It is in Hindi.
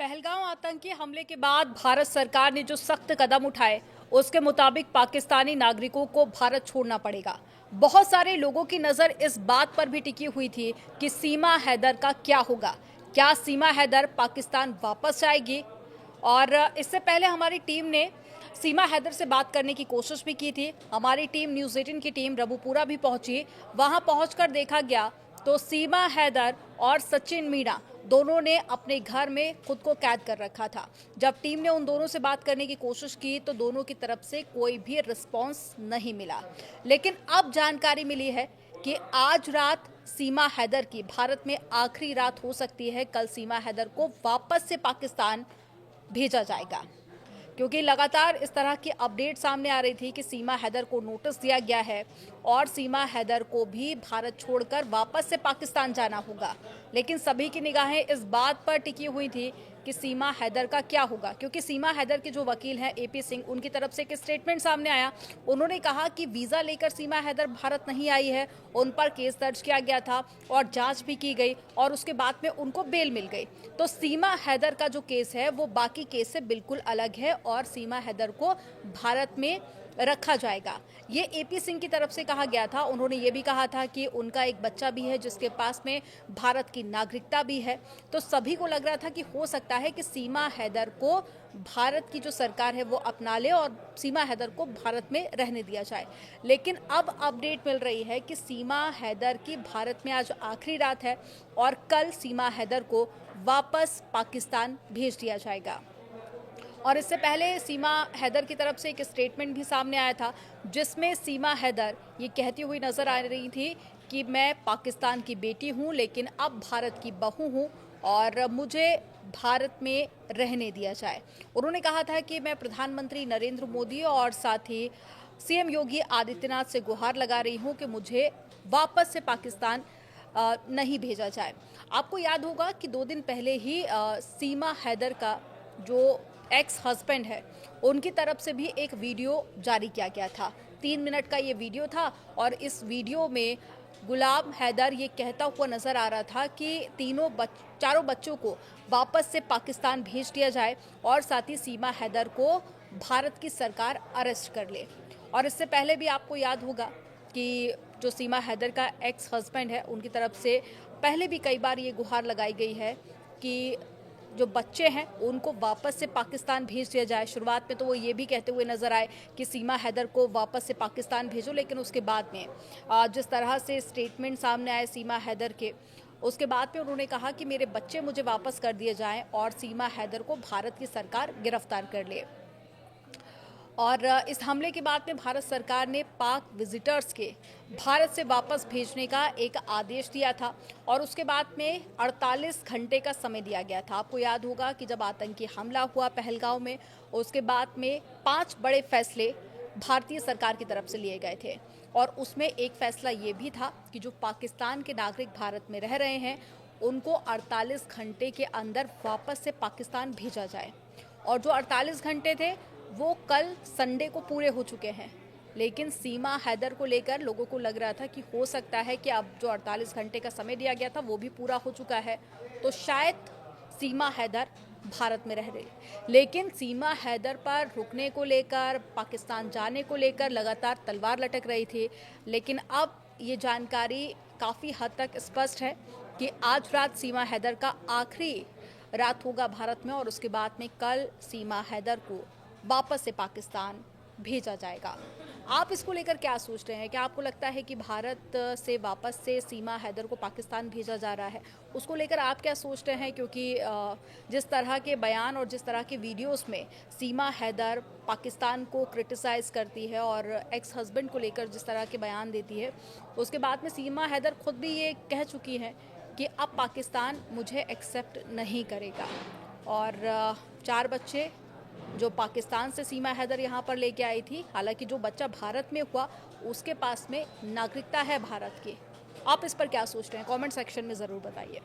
पहलगाम आतंकी हमले के बाद भारत सरकार ने जो सख्त कदम उठाए उसके मुताबिक पाकिस्तानी नागरिकों को भारत छोड़ना पड़ेगा। बहुत सारे लोगों की नजर इस बात पर भी टिकी हुई थी कि सीमा हैदर का क्या होगा, क्या सीमा हैदर पाकिस्तान वापस जाएगी। और इससे पहले हमारी टीम ने सीमा हैदर से बात करने की कोशिश भी की थी। हमारी टीम न्यूज़ 18 की टीम रबुपुरा भी पहुंची। वहां पहुंचकर देखा गया तो सीमा हैदर और सचिन मीणा दोनों ने अपने घर में खुद को कैद कर रखा था। जब टीम ने उन दोनों से बात करने की कोशिश की तो दोनों की तरफ से कोई भी रिस्पांस नहीं मिला। लेकिन अब जानकारी मिली है कि आज रात सीमा हैदर की भारत में आखिरी रात हो सकती है। कल सीमा हैदर को वापस से पाकिस्तान भेजा जाएगा, क्योंकि लगातार इस तरह की अपडेट सामने आ रही थी कि सीमा हैदर को नोटिस दिया गया है और सीमा हैदर को भी भारत छोड़कर वापस से पाकिस्तान जाना होगा। लेकिन सभी की निगाहें इस बात पर टिकी हुई थी कि सीमा हैदर का क्या होगा, क्योंकि सीमा हैदर के जो वकील हैं एपी सिंह, उनकी तरफ से एक स्टेटमेंट सामने आया। उन्होंने कहा कि वीज़ा लेकर सीमा हैदर भारत नहीं आई है, उन पर केस दर्ज किया गया था और जांच भी की गई और उसके बाद में उनको बेल मिल गई। तो सीमा हैदर का जो केस है वो बाकी केस से बिल्कुल अलग है और सीमा हैदर को भारत में रखा जाएगा, ये एपी सिंह की तरफ से कहा गया था। उन्होंने ये भी कहा था कि उनका एक बच्चा भी है जिसके पास में भारत की नागरिकता भी है। तो सभी को लग रहा था कि हो सकता है कि सीमा हैदर को भारत की जो सरकार है वो अपना ले और सीमा हैदर को भारत में रहने दिया जाए। लेकिन अब अपडेट मिल रही है कि सीमा हैदर की भारत में आज आखिरी रात है और कल सीमा हैदर को वापस पाकिस्तान भेज दिया जाएगा। और इससे पहले सीमा हैदर की तरफ से एक स्टेटमेंट भी सामने आया था जिसमें सीमा हैदर ये कहती हुई नजर आ रही थी कि मैं पाकिस्तान की बेटी हूं लेकिन अब भारत की बहू हूं और मुझे भारत में रहने दिया जाए। उन्होंने कहा था कि मैं प्रधानमंत्री नरेंद्र मोदी और साथ ही सीएम योगी आदित्यनाथ से गुहार लगा रही हूं कि मुझे वापस से पाकिस्तान नहीं भेजा जाए। आपको याद होगा कि 2 दिन पहले ही सीमा हैदर का जो एक्स हस्बैंड है उनकी तरफ से भी एक वीडियो जारी किया गया था। 3 मिनट का ये वीडियो था और इस वीडियो में गुलाम हैदर ये कहता हुआ नजर आ रहा था कि चारों बच्चों को वापस से पाकिस्तान भेज दिया जाए और साथ ही सीमा हैदर को भारत की सरकार अरेस्ट कर ले। और इससे पहले भी आपको याद होगा कि जो सीमा हैदर का एक्स हस्बैंड है उनकी तरफ से पहले भी कई बार ये गुहार लगाई गई है कि जो बच्चे हैं उनको वापस से पाकिस्तान भेज दिया जाए। शुरुआत में तो वो ये भी कहते हुए नजर आए कि सीमा हैदर को वापस से पाकिस्तान भेजो, लेकिन उसके बाद में जिस तरह से स्टेटमेंट सामने आए सीमा हैदर के, उसके बाद में उन्होंने कहा कि मेरे बच्चे मुझे वापस कर दिए जाएं और सीमा हैदर को भारत की सरकार गिरफ्तार कर ले। और इस हमले के बाद में भारत सरकार ने पाक विजिटर्स के भारत से वापस भेजने का एक आदेश दिया था और उसके बाद में 48 घंटे का समय दिया गया था। आपको याद होगा कि जब आतंकी हमला हुआ पहलगांव में, उसके बाद में 5 बड़े फैसले भारतीय सरकार की तरफ से लिए गए थे और उसमें एक फैसला ये भी था कि जो पाकिस्तान के नागरिक भारत में रह रहे हैं उनको 48 घंटे के अंदर वापस से पाकिस्तान भेजा जाए। और जो 48 घंटे थे वो कल संडे को पूरे हो चुके हैं, लेकिन सीमा हैदर को लेकर लोगों को लग रहा था कि हो सकता है कि अब जो 48 घंटे का समय दिया गया था वो भी पूरा हो चुका है तो शायद सीमा हैदर भारत में रह रही। लेकिन सीमा हैदर पर रुकने को लेकर, पाकिस्तान जाने को लेकर लगातार तलवार लटक रही थी। लेकिन अब ये जानकारी काफ़ी हद तक स्पष्ट है कि आज रात सीमा हैदर का आखिरी रात होगा भारत में और उसके बाद में कल सीमा हैदर को वापस से पाकिस्तान भेजा जाएगा। आप इसको लेकर क्या सोच रहे हैं? क्या आपको लगता है कि भारत से वापस से सीमा हैदर को पाकिस्तान भेजा जा रहा है? उसको लेकर आप क्या सोचते हैं? क्योंकि जिस तरह के बयान और जिस तरह के वीडियोस में सीमा हैदर पाकिस्तान को क्रिटिसाइज़ करती है और एक्स हस्बैंड को लेकर जिस तरह के बयान देती है, उसके बाद में सीमा हैदर खुद भी ये कह चुकी हैं कि अब पाकिस्तान मुझे एक्सेप्ट नहीं करेगा। और 4 बच्चे जो पाकिस्तान से सीमा हैदर यहाँ पर लेके आई थी, हालांकि जो बच्चा भारत में हुआ उसके पास में नागरिकता है भारत की। आप इस पर क्या सोचते हैं? कमेंट सेक्शन में ज़रूर बताइए।